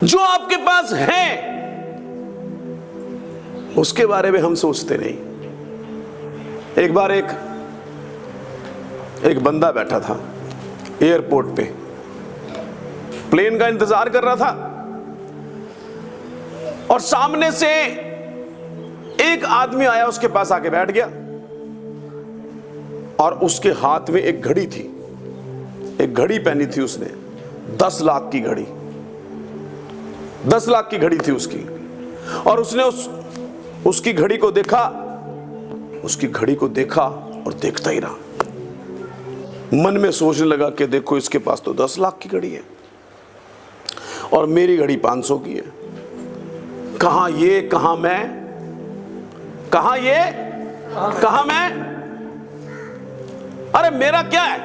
जो आपके पास है उसके बारे में हम सोचते नहीं। एक बार एक बंदा बैठा था एयरपोर्ट पे, प्लेन का इंतजार कर रहा था और सामने से एक आदमी आया, उसके पास आके बैठ गया और उसके हाथ में एक घड़ी थी। एक घड़ी पहनी थी उसने, 10 लाख की घड़ी, 10 लाख की घड़ी थी उसकी। और उसने उसकी घड़ी को देखा, उसकी घड़ी को देखा और देखता ही रहा। मन में सोचने लगा कि देखो इसके पास तो 10 लाख की घड़ी है और मेरी घड़ी 500 की है। कहां ये, कहां मैं, कहां ये, कहां मैं। अरे मेरा क्या है,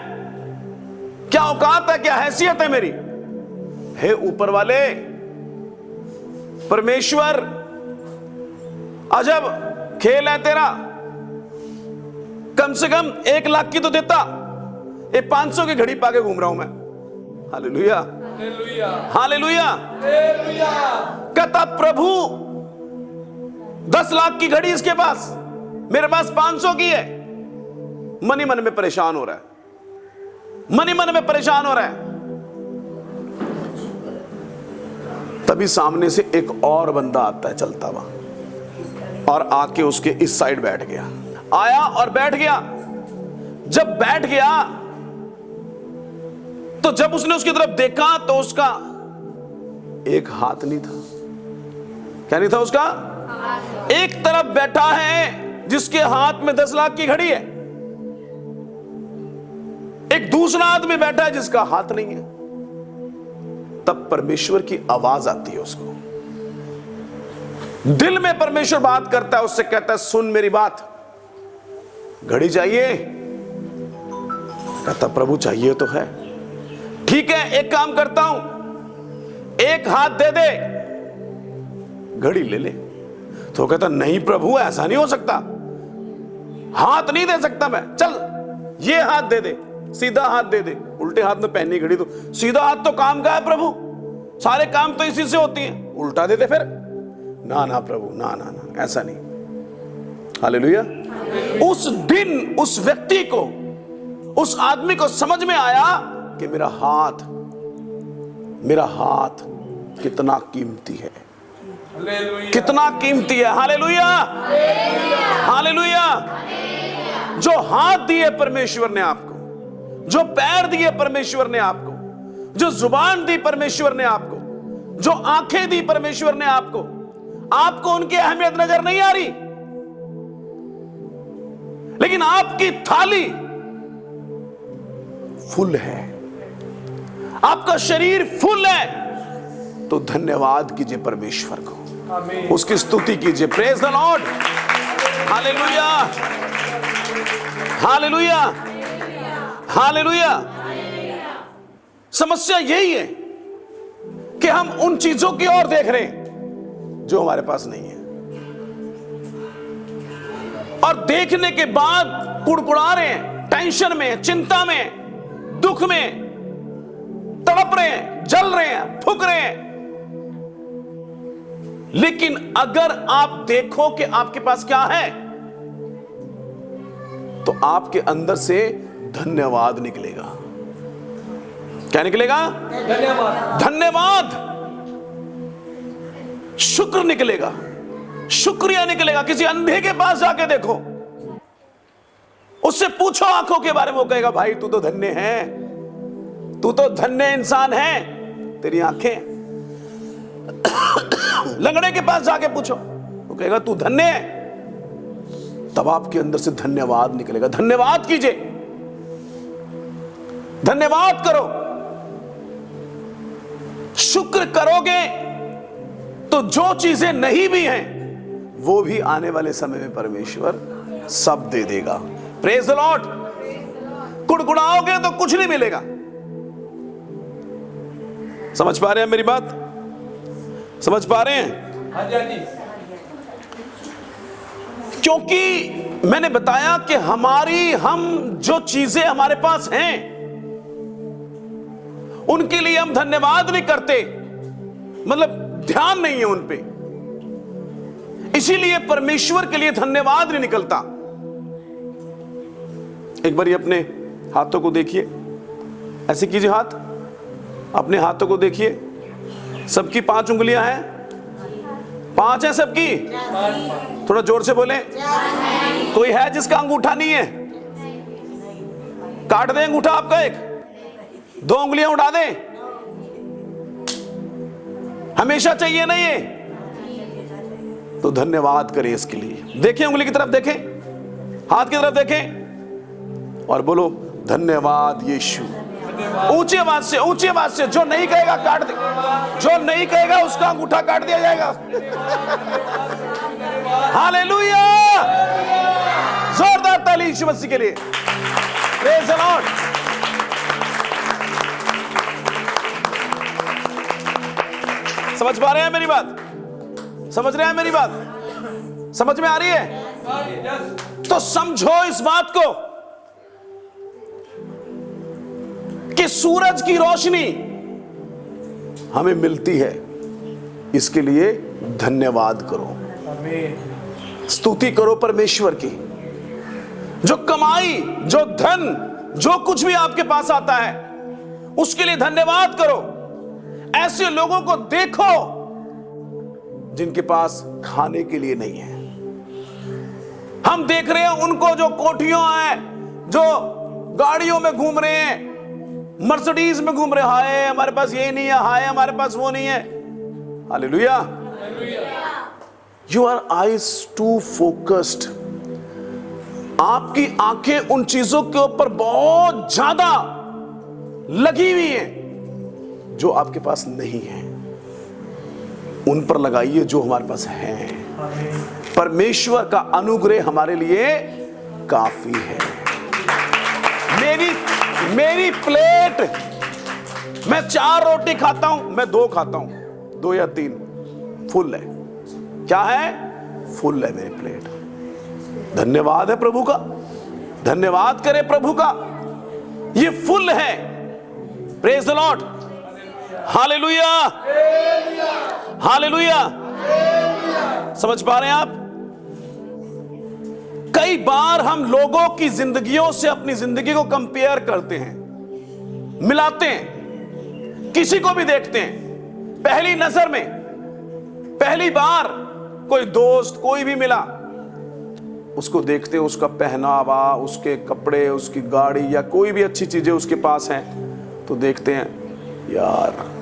क्या औकात है, क्या हैसियत है मेरी। हे ऊपर वाले परमेश्वर, अजब खेल है तेरा। कम से कम 1 लाख की तो देता, ये 500 की घड़ी पाके घूम रहा हूं मैं। Hallelujah, hallelujah. कहता प्रभु 10 लाख की घड़ी इसके पास, मेरे पास 500 की है। मन ही मन में परेशान हो रहा है, मन ही मन में परेशान हो रहा है। तभी सामने से एक और बंदा आता है चलता हुआ और आके उसके इस साइड बैठ गया। आया और बैठ गया। जब बैठ गया तो जब उसने उसकी तरफ देखा तो उसका एक हाथ नहीं था। क्या नहीं था उसका? एक तरफ बैठा है जिसके हाथ में 10 लाख की घड़ी है, एक दूसरा आदमी बैठा है जिसका हाथ नहीं है। तब परमेश्वर की आवाज आती है उसको, दिल में परमेश्वर बात करता है उससे, कहता है सुन मेरी बात, घड़ी चाहिए? कहता प्रभु चाहिए तो है। ठीक है, एक काम करता हूं, एक हाथ दे दे, घड़ी ले ले। तो कहता नहीं प्रभु ऐसा नहीं हो सकता, हाथ नहीं दे सकता मैं। चल ये हाथ दे दे, सीधा हाथ दे दे। उल्टे हाथ में पहनी घड़ी तो सीधा हाथ तो काम का है प्रभु, सारे काम तो इसी से होती हैं, उल्टा दे दे फिर। ना ना प्रभु, ना ना ना, ऐसा नहीं। हालेलुया। उस दिन उस व्यक्ति को, उस आदमी को समझ में आया कि मेरा हाथ कितना कीमती है, कितना कीमती है। Hallelujah, hallelujah. जो हाथ दिए परमेश्वर ने आपको, जो पैर दिए परमेश्वर ने आपको, जो जुबान दी परमेश्वर ने आपको, जो आंखें दी परमेश्वर ने आपको, आपको उनकी अहमियत नजर नहीं आ रही, लेकिन आपकी थाली फुल है, आपका शरीर फुल है, तो धन्यवाद कीजिए परमेश्वर को, उसकी स्तुति कीजिए। Praise the Lord. Hallelujah, hallelujah, hallelujah. समस्या यही है कि हम उन चीजों की ओर देख रहे हैं जो हमारे पास नहीं है, और देखने के बाद कुड़कुड़ा रहे हैं, टेंशन में, चिंता में, दुख में, तड़प रहे हैं, जल रहे हैं, फूक रहे हैं। लेकिन अगर आप देखो कि आपके पास क्या है, तो आपके अंदर से धन्यवाद निकलेगा। क्या निकलेगा? धन्यवाद, धन्यवाद, शुक्र निकलेगा, शुक्रिया निकलेगा। किसी अंधे के पास जाके देखो, उससे पूछो आंखों के बारे में, वो कहेगा भाई तू तो धन्य है, तू तो धन्य इंसान है, तेरी आंखें। लंगड़े के पास जाके पूछो, वो कहेगा तू धन्य है। तब आपके अंदर से धन्यवाद निकलेगा। धन्यवाद कीजिए, धन्यवाद करो। शुक्र करोगे तो जो चीजें नहीं भी हैं वो भी आने वाले समय में परमेश्वर सब दे देगा। Praise the Lord. कुड़कुड़ाओगे तो कुछ नहीं मिलेगा। समझ पा रहे हैं मेरी बात? समझ पा रहे हैं? हाँ जी। क्योंकि मैंने बताया कि हम जो चीजें हमारे पास हैं उनके लिए हम धन्यवाद नहीं करते, मतलब ध्यान नहीं है उन पे, इसीलिए परमेश्वर के लिए धन्यवाद नहीं निकलता। एक बार अपने हाथों को देखिए, ऐसे कीजिए, हाथ अपने हाथों को देखिए। सबकी 5 उंगलियां हैं? 5 है सबकी? थोड़ा जोर से बोले। कोई है जिसका अंगूठा नहीं है? काट दें अंगूठा आपका, एक 2 उंगलियां उठा दें। हमेशा चाहिए ना ये, तो धन्यवाद करें इसके लिए। देखें उंगली की तरफ, देखें हाथ की तरफ, देखें और बोलो धन्यवाद यीशु। ऊंची आवाज से, ऊंची आवाज से। जो नहीं कहेगा काट दे, जो नहीं कहेगा उसका अंगूठा काट दिया जाएगा। हालेलुया, जोरदार ताली यीशु मसीह के लिए। Praise the Lord. समझ पा रहे हैं मेरी बात? समझ रहे हैं मेरी बात? समझ में आ रही है? तो समझो इस बात को कि सूरज की रोशनी हमें मिलती है, इसके लिए धन्यवाद करो, स्तुति करो परमेश्वर की। जो कमाई, जो धन, जो कुछ भी आपके पास आता है, उसके लिए धन्यवाद करो। ऐसे लोगों को देखो जिनके पास खाने के लिए नहीं है। हम देख रहे हैं उनको जो कोठियों हैं, जो गाड़ियों में घूम रहे हैं, मर्सिडीज में घूम रहे, हाय हमारे पास ये नहीं है, हाय हमारे पास वो नहीं है। Hallelujah. You are eyes too focused. आपकी आंखें उन चीजों के ऊपर बहुत ज्यादा लगी हुई हैं जो आपके पास नहीं है। उन पर लगाइए जो हमारे पास है। परमेश्वर का अनुग्रह हमारे लिए काफी है। मेरी प्लेट, मैं 4 रोटी खाता हूं, मैं 2 खाता हूं, 2 या 3 फुल है। क्या है? फुल है मेरी प्लेट। धन्यवाद है प्रभु का, धन्यवाद करें प्रभु का, ये फुल है। Praise the Lord. Hallelujah, hallelujah. समझ पा रहे हैं आप? कई बार हम लोगों की जिंदगियों से अपनी जिंदगी को कंपेयर करते हैं, मिलाते हैं, किसी को भी देखते हैं पहली नजर में। पहली बार कोई दोस्त, कोई भी मिला, उसको देखते हैं, उसका पहनावा, उसके कपड़े, उसकी गाड़ी या कोई भी अच्छी चीजें उसके पास हैं, तो देखते हैं यार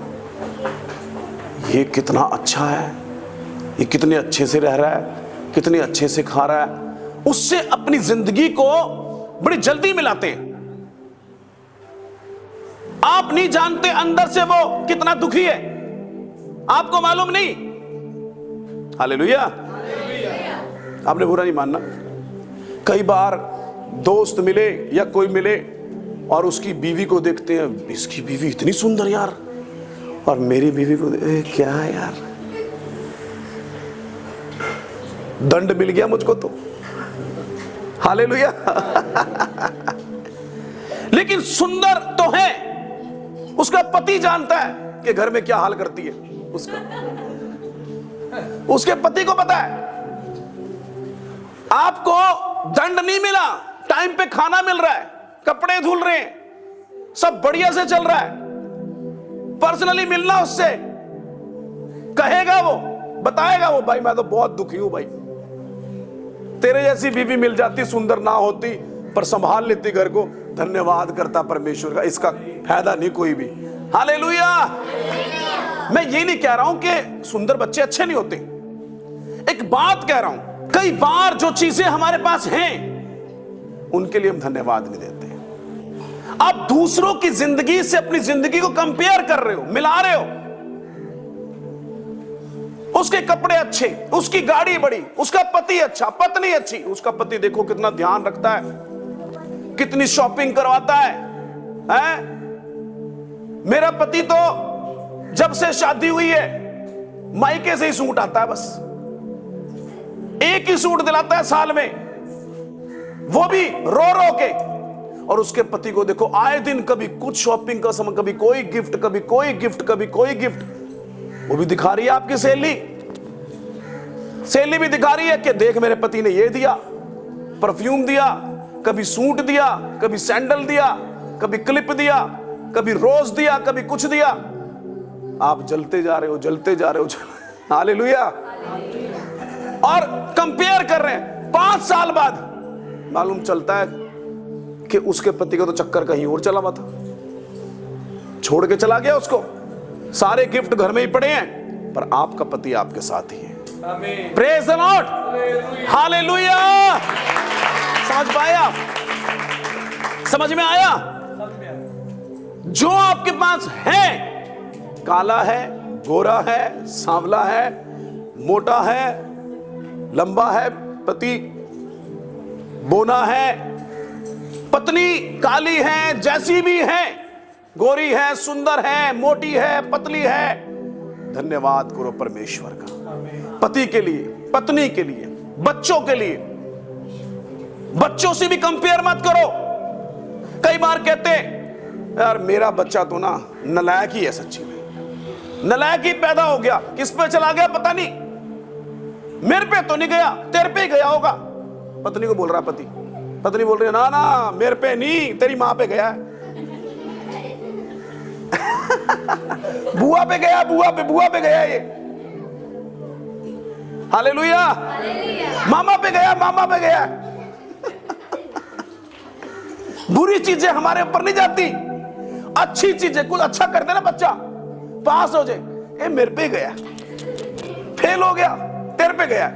ये कितना अच्छा है, ये कितने अच्छे से रह रहा है, कितने अच्छे से खा रहा है। उससे अपनी जिंदगी को बड़ी जल्दी मिलाते हैं। आप नहीं जानते अंदर से वो कितना दुखी है, आपको मालूम नहीं। हालेलुया। आपने बुरा नहीं मानना। कई बार दोस्त मिले या कोई मिले और उसकी बीवी को देखते हैं, इसकी बीवी इतनी सुंदर यार, और मेरी बीवी को क्या है यार, दंड मिल गया मुझको तो। हालेलुया। लेकिन सुंदर तो है, उसका पति जानता है कि घर में क्या हाल करती है उसके पति को पता है। आपको दंड नहीं मिला, टाइम पे खाना मिल रहा है, कपड़े धुल रहे हैं, सब बढ़िया से चल रहा है। पर्सनली मिलना उससे, कहेगा वो, बताएगा वो, भाई मैं तो बहुत दुखी हूं भाई, तेरे जैसी बीवी मिल जाती, सुंदर ना होती पर संभाल लेती घर को, धन्यवाद करता परमेश्वर का, इसका फायदा नहीं कोई भी। हालेलुया। मैं ये नहीं कह रहा हूं कि सुंदर बच्चे अच्छे नहीं होते, एक बात कह रहा हूं, कई बार जो चीजें हमारे पास हैं उनके लिए हम धन्यवाद नहीं देते। आप दूसरों की जिंदगी से अपनी जिंदगी को कंपेयर कर रहे हो, मिला रहे हो। उसके कपड़े अच्छे, उसकी गाड़ी बड़ी, उसका पति अच्छा, पत्नी अच्छी, उसका पति देखो कितना ध्यान रखता है, कितनी शॉपिंग करवाता है, हैं? मेरा पति तो जब से शादी हुई है मायके से ही सूट आता है, बस एक ही सूट दिलाता है साल में, वो भी रो रो के। और उसके पति को देखो आए दिन कभी कुछ शॉपिंग का समय, कभी कोई गिफ्ट, कभी कोई गिफ्ट, कभी कोई गिफ्ट। वो भी दिखा रही है आपकी सहेली भी दिखा रही है कि देख मेरे पति ने ये दिया, परफ्यूम दिया, कभी सूट दिया, कभी सैंडल दिया, कभी क्लिप दिया, कभी रोज दिया, कभी कुछ दिया। आप जलते जा रहे हो, जलते जा रहे हो। हालेलुया। और कंपेयर कर रहे हैं। 5 साल बाद मालूम चलता है कि उसके पति का तो चक्कर कहीं और चला हुआ था, छोड़ के चला गया उसको। सारे गिफ्ट घर में ही पड़े हैं, पर आपका पति आपके साथ ही है। Praise the Lord, hallelujah. समझ पाया? समझ में आया? जो आपके पास है, काला है, गोरा है, सांवला है, मोटा है, लंबा है, पति बोना है, पत्नी काली है, जैसी भी है, गोरी है, सुंदर है, मोटी है, पतली है, धन्यवाद करो परमेश्वर का। पति के लिए, पत्नी के लिए, बच्चों के लिए। बच्चों से भी कंपेयर मत करो। कई बार कहते यार मेरा बच्चा तो ना नालायक ही है, सच्ची में नालायक ही पैदा हो गया, किस पे चला गया पता नहीं, मेरे पे तो नहीं गया, तेरे पे गया होगा। पत्नी को बोल रहा पति, पत्नी बोल रही है ना ना मेरे पे नहीं, तेरी मां पे गया है। बुआ पे गया, बुआ पे गया ये। हालेलुया। मामा पे गया, मामा पे गया। बुरी चीजें हमारे ऊपर नहीं जाती, अच्छी चीजें, कुछ अच्छा करते ना बच्चा, पास हो जाए, ए मेरे पे गया, फेल हो गया, तेरे पे गया।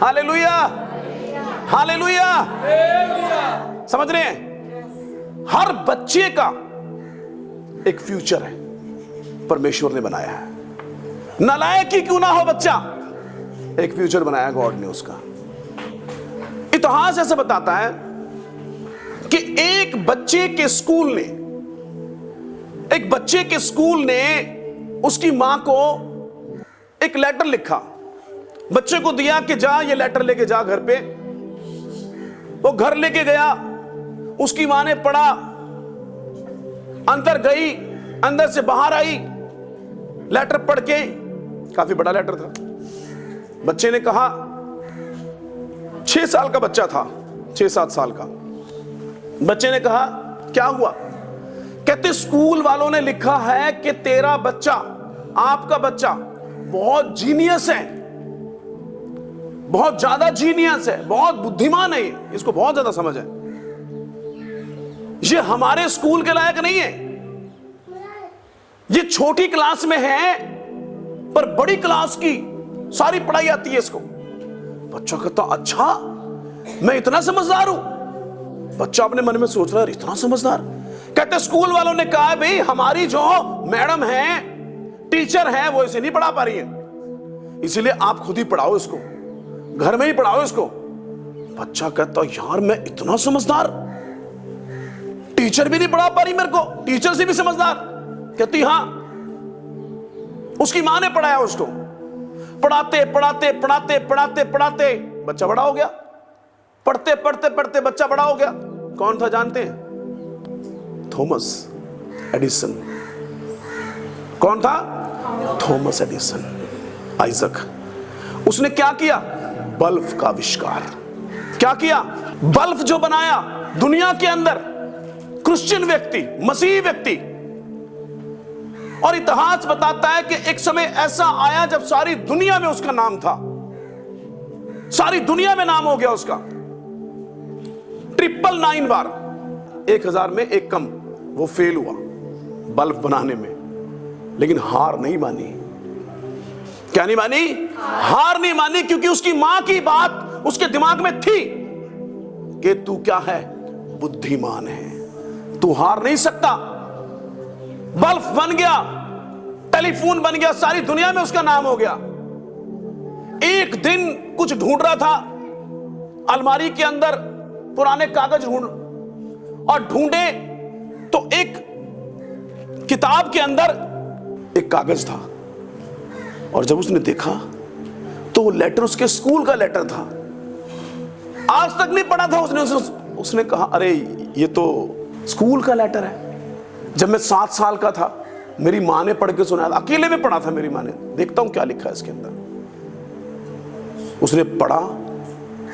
Hallelujah, hallelujah. समझ रहे हैं? हर बच्चे का एक फ्यूचर है, परमेश्वर ने बनाया है। नालायक ही क्यों ना हो बच्चा, एक फ्यूचर बनाया गॉड ने उसका। इतिहास ऐसे बताता है कि एक बच्चे के स्कूल ने उसकी मां को एक लेटर लिखा, बच्चे को दिया कि जा ये लेटर लेके जा घर पे। वो घर लेके गया, उसकी मां ने पढ़ा, अंदर गई, अंदर से बाहर आई, लेटर पढ़ के, काफी बड़ा लेटर था। बच्चे ने कहा, 6 साल का बच्चा था, 6-7 साल का। बच्चे ने कहा क्या हुआ? कहते स्कूल वालों ने लिखा है कि तेरा बच्चा, आपका बच्चा बहुत जीनियस है, बहुत ज्यादा जीनियस है, बहुत बुद्धिमान है, इसको बहुत ज्यादा समझ है, ये हमारे स्कूल के लायक नहीं है, ये छोटी क्लास में है पर बड़ी क्लास की सारी पढ़ाई आती है इसको। बच्चा कहता अच्छा मैं इतना समझदार हूं। बच्चा अपने मन में सोच रहा है इतना समझदार। कहते स्कूल वालों ने कहा भाई हमारी जो मैडम है, टीचर है, वो इसे नहीं पढ़ा पा रही है, इसलिए आप खुद ही पढ़ाओ इसको, घर में ही पढ़ाओ इसको। बच्चा कहता यार मैं इतना समझदार, टीचर भी नहीं पढ़ा पा रही मेरे को, टीचर से भी समझदार। कहती हां, उसकी मां ने पढ़ाया उसको। पढ़ाते पढ़ाते पढ़ाते पढ़ाते पढ़ाते बच्चा बड़ा हो गया, पढ़ते पढ़ते पढ़ते बच्चा बड़ा हो गया। कौन था जानते हैं? Thomas Edison. कौन था? Thomas Edison, Isaac. उसने क्या किया? बल्ब का आविष्कार। क्या किया? बल्ब जो बनाया दुनिया के अंदर, क्रिश्चियन व्यक्ति, मसीही व्यक्ति। और इतिहास बताता है कि एक समय ऐसा आया जब सारी दुनिया में उसका नाम था, सारी दुनिया में नाम हो गया उसका। 999 बार, 1000 में एक कम वो फेल हुआ बल्ब बनाने में, लेकिन हार नहीं मानी। क्या नहीं मानी? हार नहीं मानी, क्योंकि उसकी मां की बात उसके दिमाग में थी कि तू क्या है? बुद्धिमान है, तू हार नहीं सकता। बल्ब बन गया, टेलीफोन बन गया, सारी दुनिया में उसका नाम हो गया। एक दिन कुछ ढूंढ रहा था अलमारी के अंदर, पुराने कागज और ढूंढे तो एक किताब के अंदर एक कागज था, और जब उसने देखा तो वो लेटर उसके स्कूल का लेटर था। आज तक नहीं पढ़ा था उसने कहा अरे ये तो स्कूल का लेटर है। जब मैं 7 साल का था मेरी माँ ने पढ़ के सुनाया, अकेले में पढ़ा था मेरी माँ ने, देखता हूं क्या लिखा है इसके अंदर। उसने पढ़ा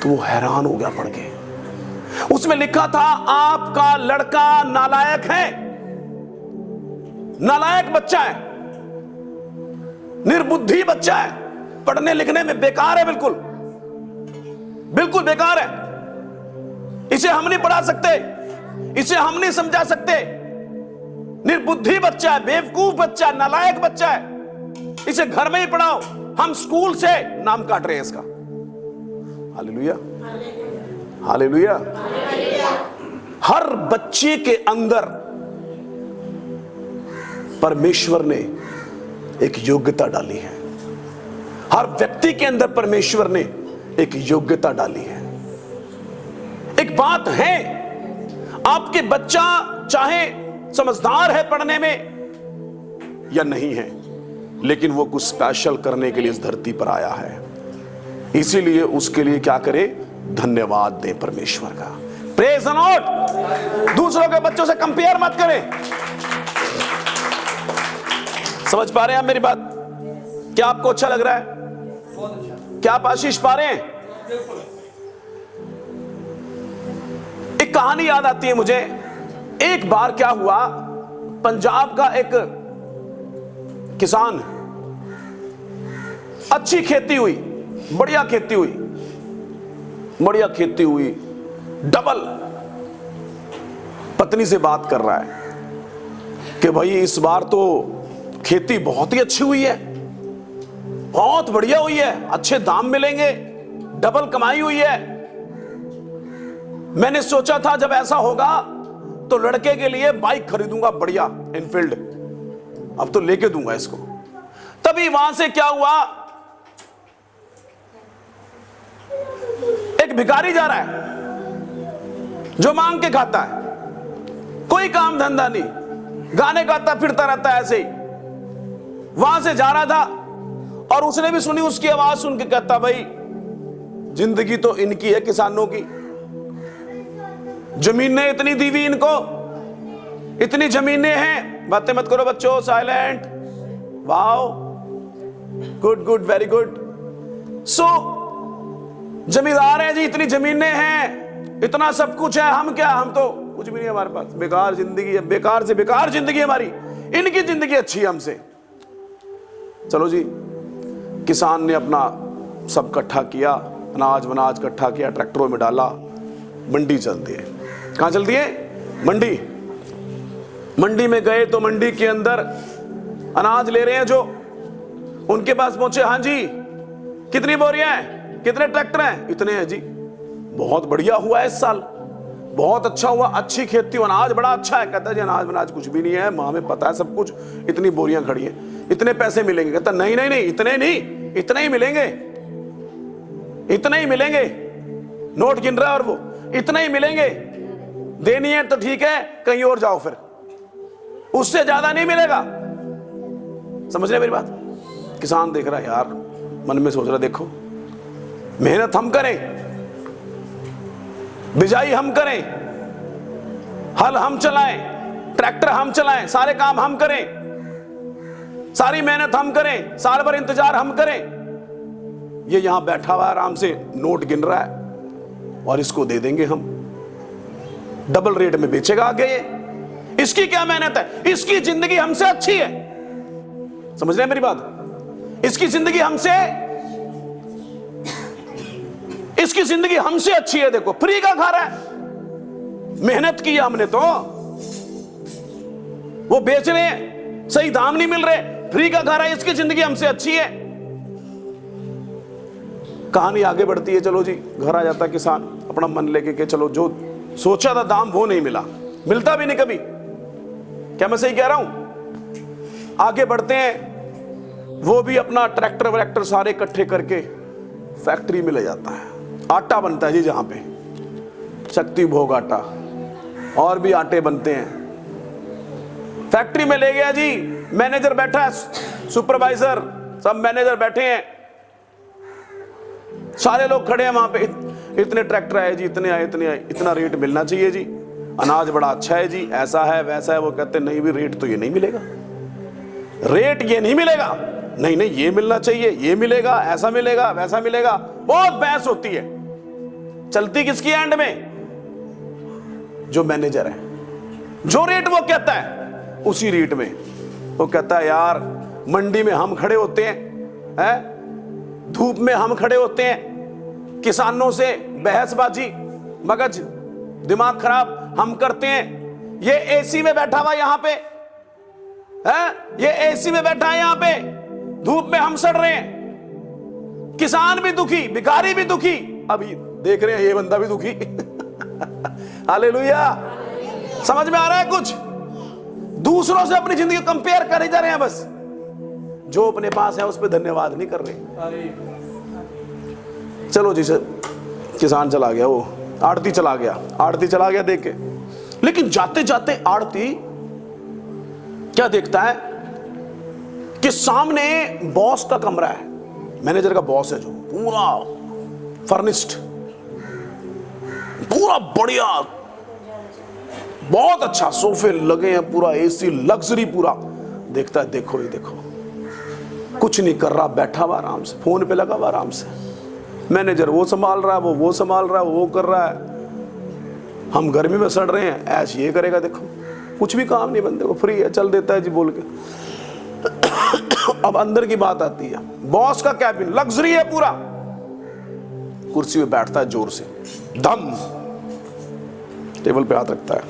तो वो हैरान हो गया पढ़ के। उसमें लिखा था आपका लड़का नालायक है, नालायक बच्चा है, निर्बुद्धि बच्चा है, पढ़ने लिखने में बेकार है, बिल्कुल बिल्कुल बेकार है, इसे हम नहीं पढ़ा सकते, इसे हम नहीं समझा सकते, निर्बुद्धि बच्चा है, बेवकूफ बच्चा है, नालायक बच्चा है, इसे घर में ही पढ़ाओ, हम स्कूल से नाम काट रहे हैं इसका। Hallelujah, hallelujah. हर बच्चे के अंदर परमेश्वर ने एक योग्यता डाली है, हर व्यक्ति के अंदर परमेश्वर ने एक योग्यता डाली है। एक बात है, आपके बच्चा चाहे समझदार है पढ़ने में या नहीं है, लेकिन वो कुछ स्पेशल करने के लिए इस धरती पर आया है, इसीलिए उसके लिए क्या करे, धन्यवाद दें परमेश्वर का। Praise the Lord. दूसरों के बच्चों से कंपेयर मत करें। समझ पा रहे हैं आप मेरी बात? क्या आपको अच्छा लग रहा है? क्या आप आशीष पा रहे हैं? एक कहानी याद आती है मुझे। एक बार क्या हुआ, पंजाब का एक किसान, अच्छी खेती हुई, बढ़िया खेती हुई, बढ़िया खेती हुई, डबल पत्नी से बात कर रहा है कि भाई इस बार तो खेती बहुत ही अच्छी हुई है, बहुत बढ़िया हुई है, अच्छे दाम मिलेंगे, डबल कमाई हुई है। मैंने सोचा था जब ऐसा होगा तो लड़के के लिए बाइक खरीदूंगा, बढ़िया इनफील्ड, अब तो लेके दूंगा इसको। तभी वहां से क्या हुआ, एक भिखारी जा रहा है जो मांग के खाता है, कोई काम धंधा नहीं, गाने गाता फिरता रहता है ऐसे ही। वहां से जा रहा था और उसने भी सुनी, उसकी आवाज सुन के कहता, भाई जिंदगी तो इनकी है, किसानों की, जमीनें इतनी दी हुई इनको, इतनी जमीनें हैं, बातें मत करो बच्चों, silent, wow, good good, very good. So जमींदार है जी, इतनी जमीनें हैं, इतना सब कुछ है, हम क्या, हम तो कुछ भी नहीं, हमारे पास बेकार जिंदगी है, बेकार से बेकार जिंदगी हमारी, इनकी जिंदगी अच्छी है हमसे। चलो जी, किसान ने अपना सब इकट्ठा किया, अनाज वनाज इकट्ठा किया, ट्रैक्टरों में डाला, मंडी चल दिए। कहां चल दिए? मंडी। मंडी में गए तो मंडी के अंदर अनाज ले रहे हैं जो, उनके पास पहुंचे, हाँ जी कितनी बोरियां हैं, कितने ट्रैक्टर हैं? इतने हैं जी। बहुत बढ़िया हुआ है इस साल, बहुत अच्छा हुआ, अच्छी खेती, अनाज बड़ा अच्छा है। कहता है जी अनाज वनाज कुछ भी नहीं है, माँ में पता है सब कुछ, इतनी बोरियां खड़ी हैं, इतने पैसे मिलेंगे। कहता नहीं नहीं नहीं, इतने नहीं, इतने ही मिलेंगे, इतने ही मिलेंगे, नोट गिन रहा है और वो, इतने ही मिलेंगे, देनी है तो ठीक है, कहीं और जाओ फिर, उससे ज्यादा नहीं मिलेगा। समझ रहे मेरी बात? किसान देख रहा है यार, मन में सोच रहा, देखो मेहनत हम करें, बिजाई हम करें, हल हम चलाएं, ट्रैक्टर हम चलाएं, सारे काम हम करें, सारी मेहनत हम करें, साल भर इंतजार हम करें, ये यहां बैठा हुआ आराम से नोट गिन रहा है और इसको दे देंगे हम, डबल रेट में बेचेगा आगे ये, इसकी क्या मेहनत है, इसकी जिंदगी हमसे अच्छी है। समझ रहे हैं मेरी बात? इसकी जिंदगी हमसे, इसकी जिंदगी हमसे अच्छी है। देखो फ्री का खा रहा है, मेहनत की है हमने तो, वो बेच रहे हैं, सही दाम नहीं मिल रहे, फ्री का खा रहा है, इसकी जिंदगी हमसे अच्छी है। कहानी आगे बढ़ती है, चलो जी घर आ जाता किसान अपना मन लेके के, चलो जो सोचा था दाम वो नहीं मिला, मिलता भी नहीं कभी, क्या मैं सही कह रहा हूं? आगे बढ़ते हैं, वो भी अपना ट्रैक्टर व्रैक्टर सारे इकट्ठे करके फैक्ट्री में ले जाता है, आटा बनता है जी जहां पे, शक्ति भोग आटा, और भी आटे बनते हैं। फैक्ट्री में ले गया जी, मैनेजर बैठा है, सुपरवाइजर, सब मैनेजर बैठे हैं, सारे लोग खड़े हैं वहां पे, इतने ट्रैक्टर आए जी, इतने आए, इतने आए, इतना रेट मिलना चाहिए जी, अनाज बड़ा अच्छा है जी, ऐसा है वैसा है। वो कहते नहीं भी रेट तो ये नहीं मिलेगा, रेट ये नहीं मिलेगा, नहीं नहीं ये मिलना चाहिए, ये मिलेगा, ऐसा मिलेगा, वैसा मिलेगा, बहुत बहस होती है। चलती किसकी एंड में? जो मैनेजर है, जो रेट वो कहता है उसी रेट में वो कहता है। यार मंडी में हम खड़े होते हैं, धूप में हम खड़े होते हैं, किसानों से बहसबाजी, मगज दिमाग खराब हम करते हैं। ये एसी में बैठा हुआ यहां पे है, ये एसी में बैठा है यहां पे, धूप में हम सड़ रहे हैं, किसान भी दुखी, भिखारी भी दुखी, अभी देख रहे हैं ये बंदा भी दुखी। हालेलुया। समझ में आ रहा है कुछ? दूसरों से अपनी जिंदगी कंपेयर करे जा रहे हैं, बस जो अपने पास है उस पर धन्यवाद नहीं कर रहे। चलो जी सर, किसान चला गया, वो आड़ती चला गया देख के। लेकिन जाते जाते आड़ती क्या देखता है कि सामने बॉस का कमरा है, मैनेजर का बॉस है, जो पूरा फर्निश्ड, पूरा बढ़िया, बहुत अच्छा, सोफे लगे हैं, पूरा एसी, लग्जरी पूरा। देखता है, देखो ये देखो, कुछ नहीं कर रहा, बैठा हुआ आराम से, फोन पे लगा हुआ आराम से। मैनेजर वो संभाल रहा है, वो संभाल रहा है, वो कर रहा है, हम गर्मी में सड़ रहे हैं, ऐश ये करेगा, देखो कुछ भी काम नहीं, बंदे को फ्री है, चल देता है जी बोल के। अब अंदर की बात आती है, बॉस का कैबिन लग्जरी है पूरा, कुर्सी पे बैठता है, जोर से दम टेबल पे हाथ रखता है।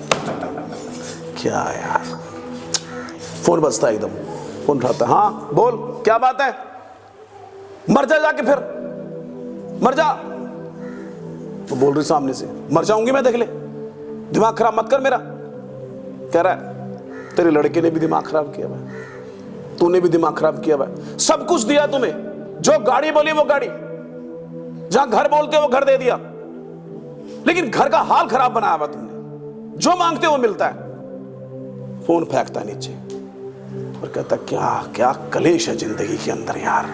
क्या यार, फोन बजता है, एकदम फोन उठाता है, हाँ बोल क्या बात है, मर जा जाके, फिर मर जा। तो बोल रही सामने से, मर जाऊंगी मैं, देख ले, दिमाग खराब मत कर मेरा। कह रहा है तेरे लड़के ने भी दिमाग खराब किया भाई, तूने भी दिमाग खराब किया भाई, सब कुछ दिया तुम्हें, जो गाड़ी बोली वो गाड़ी, जहां घर बोलते वो घर दे दिया, लेकिन घर का हाल खराब बनाया हुआ तुमने, जो मांगते वो मिलता है। फोन फेंकता है नीचे और कहता क्या क्या कलेश है जिंदगी के अंदर यार,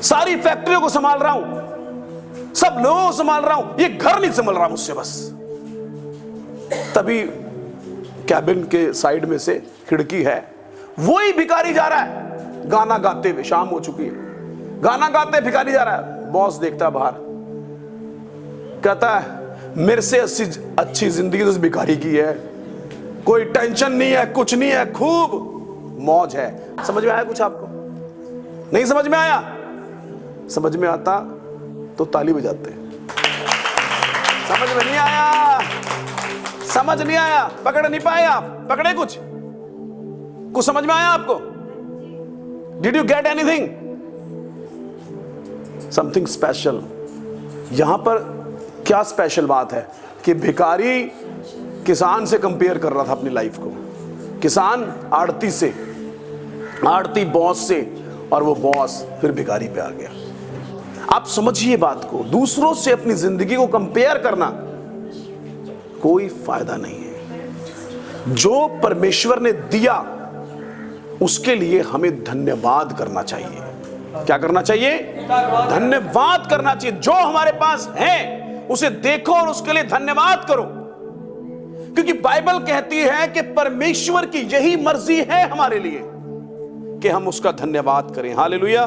सारी फैक्ट्रियों को संभाल रहा हूं, सब लोगों को संभाल रहा हूं, ये घर नहीं संभाल रहा मुझसे बस। तभी कैबिन के साइड में से खिड़की है, वही भिखारी जा रहा है गाना गाते हुए, शाम हो चुकी है, गाना गाते भिखारी जा रहा है। बॉस देखता है बाहर, कहता है मेरे से अच्छी जिंदगी तो उस भिखारी की है, कोई टेंशन नहीं है, कुछ नहीं है, खूब मौज है। समझ में आया कुछ आपको? नहीं समझ में आया? समझ में आता तो ताली बजाते। समझ में नहीं आया, समझ नहीं आया, पकड़ नहीं पाए आप, पकड़े कुछ समझ में आया आपको? Did you get anything? Something special. यहां पर क्या स्पेशल बात है कि भिखारी किसान से कंपेयर कर रहा था अपनी लाइफ को, किसान आड़ती से, आड़ती बॉस से, और वो बॉस फिर भिखारी पे आ गया। आप समझिए बात को, दूसरों से अपनी जिंदगी को कंपेयर करना कोई फायदा नहीं है। जो परमेश्वर ने दिया उसके लिए हमें धन्यवाद करना चाहिए। क्या करना चाहिए? धन्यवाद करना चाहिए। जो हमारे पास है उसे देखो और उसके लिए धन्यवाद करो, क्योंकि बाइबल कहती है कि परमेश्वर की यही मर्जी है हमारे लिए कि हम उसका धन्यवाद करें। हालेलुया।